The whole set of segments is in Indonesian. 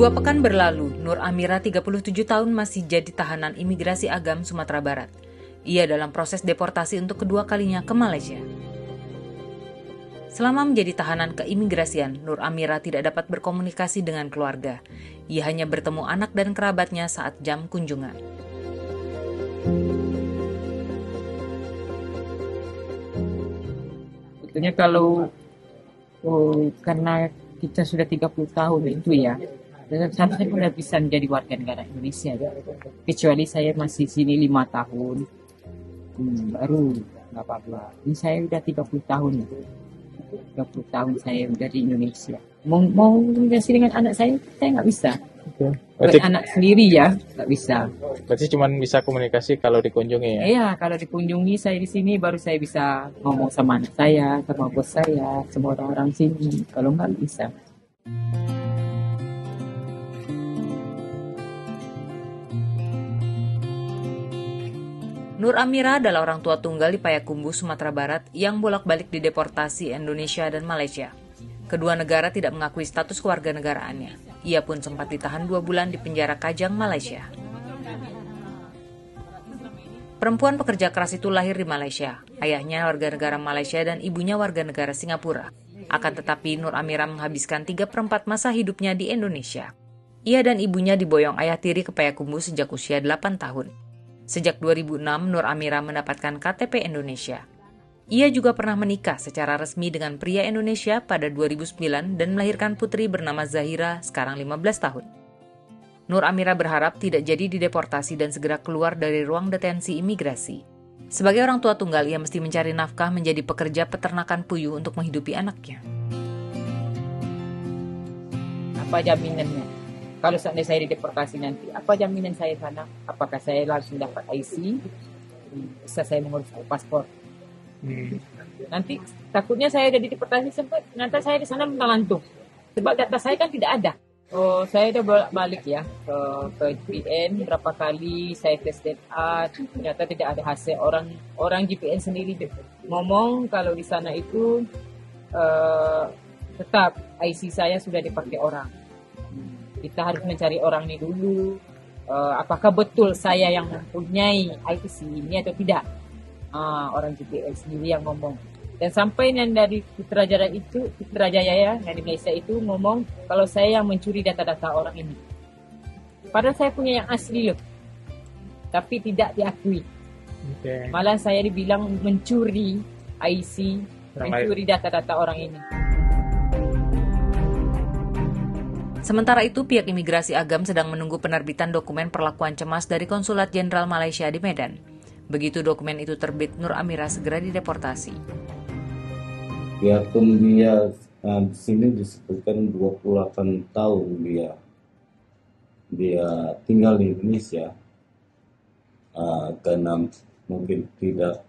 2 pekan berlalu, Nur Amira 37 tahun masih jadi tahanan imigrasi Agam, Sumatera Barat. Ia dalam proses deportasi untuk kedua kalinya ke Malaysia. Selama menjadi tahanan keimigrasian, Nur Amira tidak dapat berkomunikasi dengan keluarga. Ia hanya bertemu anak dan kerabatnya saat jam kunjungan. Sebetulnya kalau karena kita sudah 30 tahun itu ya, seharusnya sudah bisa menjadi warga negara Indonesia ya. Kecuali saya masih sini 5 tahun, baru nggak apa-apa. Ini saya udah 30 tahun, 30 tahun saya udah di Indonesia. Mau komunikasi dengan anak saya nggak bisa. Berarti, Anak sendiri ya, nggak bisa. berarti cuma bisa komunikasi kalau dikunjungi ya? Iya, kalau dikunjungi saya di sini baru saya bisa ngomong sama anak saya, sama bos saya, sama orang-orang sini. Kalau nggak bisa. Nur Amira adalah orang tua tunggal di Payakumbuh, Sumatera Barat yang bolak-balik dideportasi Indonesia dan Malaysia. Kedua negara tidak mengakui status kewarganegaraannya. Ia pun sempat ditahan 2 bulan di penjara Kajang, Malaysia. Perempuan pekerja keras itu lahir di Malaysia. Ayahnya warga negara Malaysia dan ibunya warga negara Singapura. Akan tetapi Nur Amira menghabiskan 3/4 masa hidupnya di Indonesia. Ia dan ibunya diboyong ayah tiri ke Payakumbuh sejak usia 8 tahun. Sejak 2006, Nur Amira mendapatkan KTP Indonesia. Ia juga pernah menikah secara resmi dengan pria Indonesia pada 2009 dan melahirkan putri bernama Zahira, sekarang 15 tahun. Nur Amira berharap tidak jadi dideportasi dan segera keluar dari ruang detensi imigrasi. Sebagai orang tua tunggal, ia mesti mencari nafkah menjadi pekerja peternakan puyuh untuk menghidupi anaknya. Apa jaminannya? Kalau seandainya saya dideportasi nanti, apa jaminan saya sana? Apakah saya langsung dapat IC? Bisa saya mengurus paspor? Nanti takutnya saya udah dideportasi sampai nanti saya di sana mengantuk. Sebab data saya kan tidak ada. Saya udah bolak-balik ya ke GPN berapa kali saya tes DNA, ternyata tidak ada hasil. Orang GPN sendiri ngomong kalau di sana itu tetap IC saya sudah dipakai orang. Kita harus mencari orang ini dulu. Apakah betul saya yang mempunyai IC ini atau tidak? Orang GPN sendiri yang ngomong. Dan sampai yang dari Putrajaya ya, yang di Malaysia itu ngomong kalau saya yang mencuri data-data orang ini. Padahal saya punya yang asli loh. Tapi tidak diakui. Okay. Malah saya dibilang mencuri IC, mencuri data-data orang ini. Sementara itu, pihak imigrasi Agam sedang menunggu penerbitan dokumen perlakuan cemas dari Konsulat Jenderal Malaysia di Medan. Begitu dokumen itu terbit, Nur Amira segera dideportasi. Biarpun dia di sini disebutkan 28 tahun dia tinggal di Indonesia, karena mungkin tidak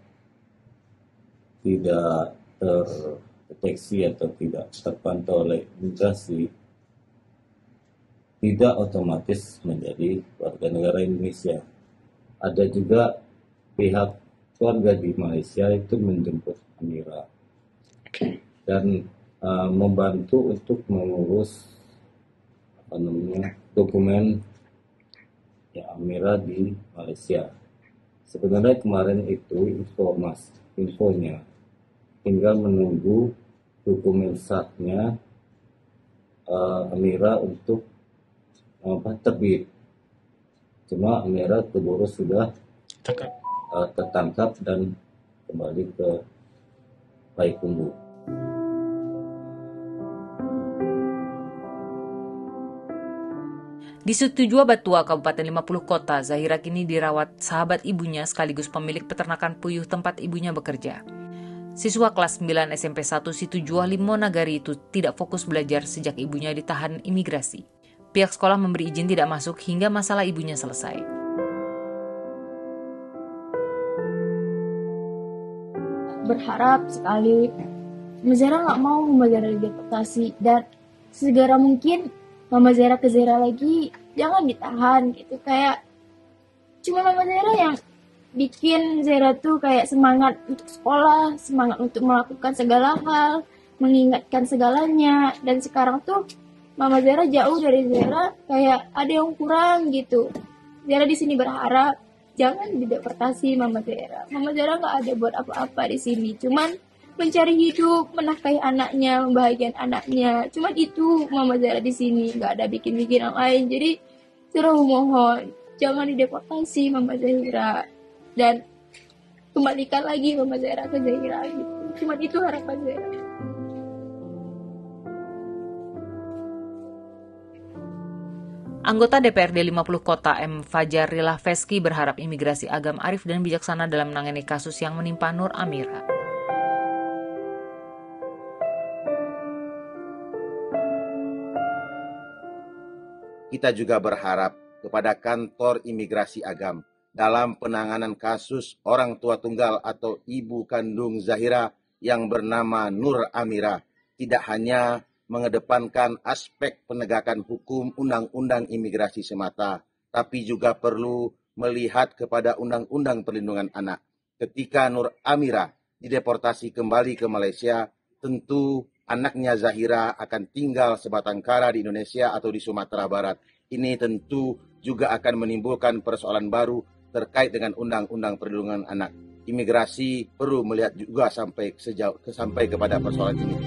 terdeteksi atau tidak terpantau oleh imigrasi, tidak otomatis menjadi warga negara Indonesia. Ada juga pihak keluarga di Malaysia itu menjemput Amira dan membantu untuk mengurus dokumen ya Amira di Malaysia. Sebenarnya kemarin itu infonya tinggal menunggu dokumen sahnya Amira untuk terbit. Cuma Amira keburu sudah tertangkap dan kembali ke Payakumbuh. Di Setuju Batua, Kabupaten 50 Kota, Zahira kini dirawat sahabat ibunya sekaligus pemilik peternakan puyuh tempat ibunya bekerja. Siswa kelas 9 SMP 1 Situjuah Limo Nagari itu tidak fokus belajar sejak ibunya ditahan imigrasi. Pihak sekolah memberi izin tidak masuk hingga masalah ibunya selesai. Berharap sekali Mama Zahra nggak mau Mama Zahra deportasi dan segera mungkin Mama Zahra ke Zahra lagi, jangan ditahan gitu. Kayak cuma Mama Zahra yang bikin Zahra tuh kayak semangat untuk sekolah, semangat untuk melakukan segala hal, mengingatkan segalanya. Dan sekarang tuh Mama Zara jauh dari Zara, kayak ada yang kurang gitu. Zara di sini berharap jangan dideportasi Mama Zara. Mama Zara nggak ada buat apa-apa di sini, cuman mencari hidup, menafkahi anaknya, membahagiakan anaknya. Cuman itu Mama Zara di sini, nggak ada bikin-bikin yang lain. Jadi Zara mohon jangan dideportasi Mama Zahira, dan kembalikan lagi Mama Zahira ke Zahira gitu. Cuman itu harapan Zahira. Anggota DPRD 50 Kota M. Fajarillah Feski berharap imigrasi agam arif dan bijaksana dalam menangani kasus yang menimpa Nur Amira. Kita juga berharap kepada kantor imigrasi agam dalam penanganan kasus orang tua tunggal atau ibu kandung Zahira yang bernama Nur Amira tidak hanya mengedepankan aspek penegakan hukum undang-undang imigrasi semata, tapi juga perlu melihat kepada undang-undang perlindungan anak. Ketika Nur Amira dideportasi kembali ke Malaysia, tentu anaknya Zahira akan tinggal sebatang kara di Indonesia atau di Sumatera Barat. Ini tentu juga akan menimbulkan persoalan baru terkait dengan undang-undang perlindungan anak. Imigrasi perlu melihat juga sampai kepada persoalan ini.